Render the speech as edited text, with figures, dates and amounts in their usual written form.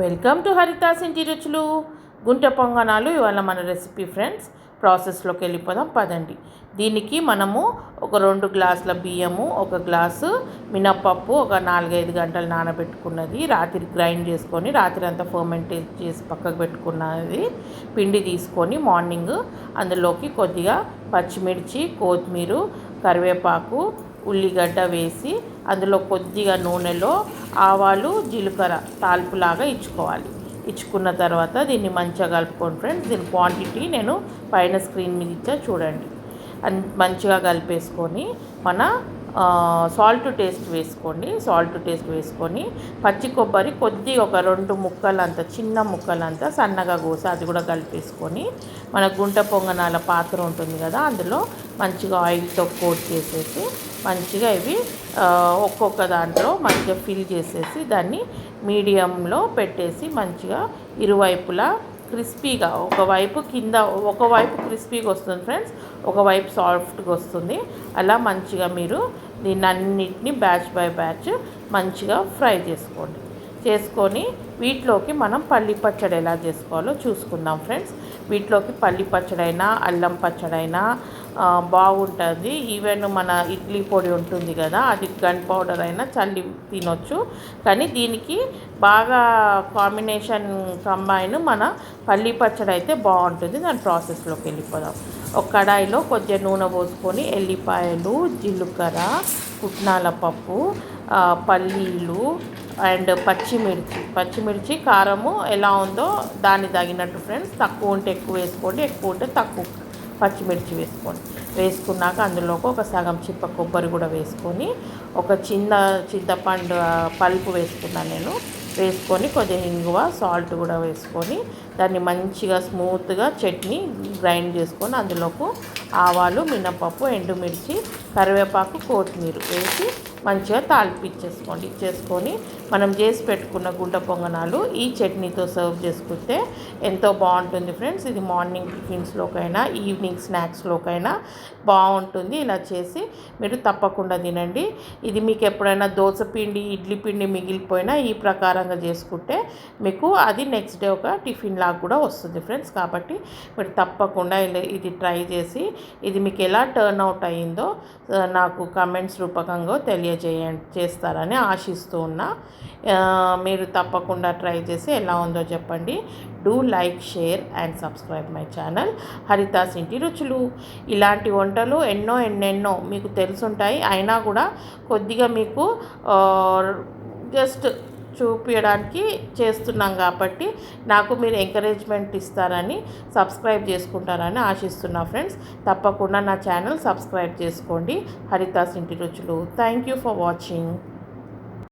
Welcome to Haritha's ఇంటి రుచులు. గుంటె పొంగనాలు ఇవాళ మన రెసిపీ ఫ్రెండ్స్. ప్రాసెస్లోకి వెళ్ళిపోదాం పదండి. దీనికి మనము ఒక 2 గ్లాసుల బియ్యము, 1 గ్లాసు మినప్పప్పు, ఒక 4-5 గంటలు నానబెట్టుకున్నది, రాత్రి గ్రైండ్ చేసుకొని రాత్రి అంతా ఫర్మెంట్ చేసి పక్కకు పెట్టుకున్నది పిండి తీసుకొని మార్నింగ్ అందులోకి కొద్దిగా పచ్చిమిర్చి, కొత్తిమీర, కరివేపాకు, ఉల్లిగడ్డ వేసి అందులో కొద్దిగా నూనెలో ఆవాలు, జీలకర్ర తాల్పులాగా ఇచ్చుకున్న తర్వాత దీన్ని మంచిగా కలుపుకోండి ఫ్రెండ్స్. దీని క్వాంటిటీ నేను పైన స్క్రీన్ మీద ఇచ్చా చూడండి. మంచిగా కలిపేసుకొని మన సాల్ట్ టేస్ట్ వేసుకొని పచ్చి కొబ్బరి కొద్దిగా ఒక 2 ముక్కలంత చిన్న ముక్కలంతా సన్నగా కోసి అది కూడా కలిపేసుకొని మన గుంట పొంగనాల పాత్ర ఉంటుంది కదా అందులో మంచిగా ఆయిల్తో కోట్ చేసేసి మంచిగా ఇవి ఒక్కొక్క దాంట్లో మంచిగా ఫిల్ చేసేసి దాన్ని మీడియంలో పెట్టేసి మంచిగా ఇరువైపులా క్రిస్పీగా ఒకవైపు క్రిస్పీగా వస్తుంది ఫ్రెండ్స్, ఒకవైపు సాఫ్ట్గా వస్తుంది. అలా మంచిగా మీరు దీన్ని అన్నిటినీ బ్యాచ్ బై బ్యాచ్ మంచిగా ఫ్రై చేసుకొని వీటిలోకి మనం పల్లి పచ్చడి ఎలా చేసుకోవాలో చూసుకుందాం ఫ్రెండ్స్. వీటిలోకి పల్లి పచ్చడైనా అల్లం పచ్చడైనా బాగుంటుంది. ఈవెన్ మన ఇడ్లీ పొడి ఉంటుంది కదా అది గన్ పౌడర్ అయినా చల్లి తినొచ్చు. కానీ దీనికి బాగా కాంబినేషన్ కంబైన్ మన పల్లి పచ్చడి అయితే బాగుంటుంది. దాని ప్రాసెస్లోకి వెళ్ళిపోదాం. ఒక కడాయిలో కొద్దిగా నూనె పోసుకొని ఎల్లిపాయలు, జీలకర్ర, పుట్నాల పప్పు, పల్లీలు అండ్ పచ్చిమిర్చి కారము ఎలా ఉందో దాన్ని తగినట్టు ఫ్రెండ్స్. తక్కువ ఉంటే ఎక్కువ వేసుకోండి, ఎక్కువ ఉంటే తక్కువ పచ్చిమిర్చి వేసుకున్నాక అందులోకి ఒక సగం చిప్ప కొబ్బరి కూడా వేసుకొని ఒక చింతపండు పల్పు వేసుకున్నాను నేను. వేసుకొని కొద్దిగా ఇంగువ, సాల్ట్ కూడా వేసుకొని దాన్ని మంచిగా స్మూత్గా చట్నీ గ్రైండ్ చేసుకొని అందులోకి ఆవాలు, మినపప్పు, ఎండుమిర్చి, కరివేపాకు, కొత్తిమీర వేసి మంచిగా ఇచ్చేసుకొని మనం చేసి పెట్టుకున్న గుంట పొంగనాలు ఈ చట్నీతో సర్వ్ చేసుకుంటే ఎంతో బాగుంటుంది ఫ్రెండ్స్. ఇది మార్నింగ్ టిఫిన్స్లోకైనా ఈవినింగ్ స్నాక్స్లోకైనా బాగుంటుంది. ఇలా చేసి మీరు తప్పకుండా తినండి. ఇది మీకు ఎప్పుడైనా దోశ పిండి, ఇడ్లీ పిండి మిగిలిపోయినా ఈ ప్రకారంగా చేసుకుంటే మీకు అది నెక్స్ట్ డే ఒక టిఫిన్ లాగా కూడా వస్తుంది ఫ్రెండ్స్. కాబట్టి మీరు తప్పకుండా ఇది ట్రై చేసి ఇది మీకు ఎలా టర్న్ అవుట్ అయ్యిందో నాకు కమెంట్స్ రూపకంగా చేస్తారని ఆశిస్తూ ఉన్నా. మీరు తప్పకుండా ట్రై చేసి ఎలా ఉందో చెప్పండి. Do like, share and subscribe my channel Haritha's ఇంటి రుచులు. ఇలాంటి వంటలు ఎన్నెన్నో మీకు తెలుసుంటాయి, అయినా కూడా కొద్దిగా మీకు జస్ట్ చూపించడానికి చేస్తున్నాం కాబట్టి నాకు మీరు ఎంకరేజ్మెంట్ ఇస్తారని, సబ్స్క్రైబ్ చేసుకుంటారని ఆశిస్తున్నా ఫ్రెండ్స్. తప్పకుండా నా ఛానల్ సబ్స్క్రైబ్ చేసుకోండి హరితాస్ ఇంటి రుచులు. Thank you for watching.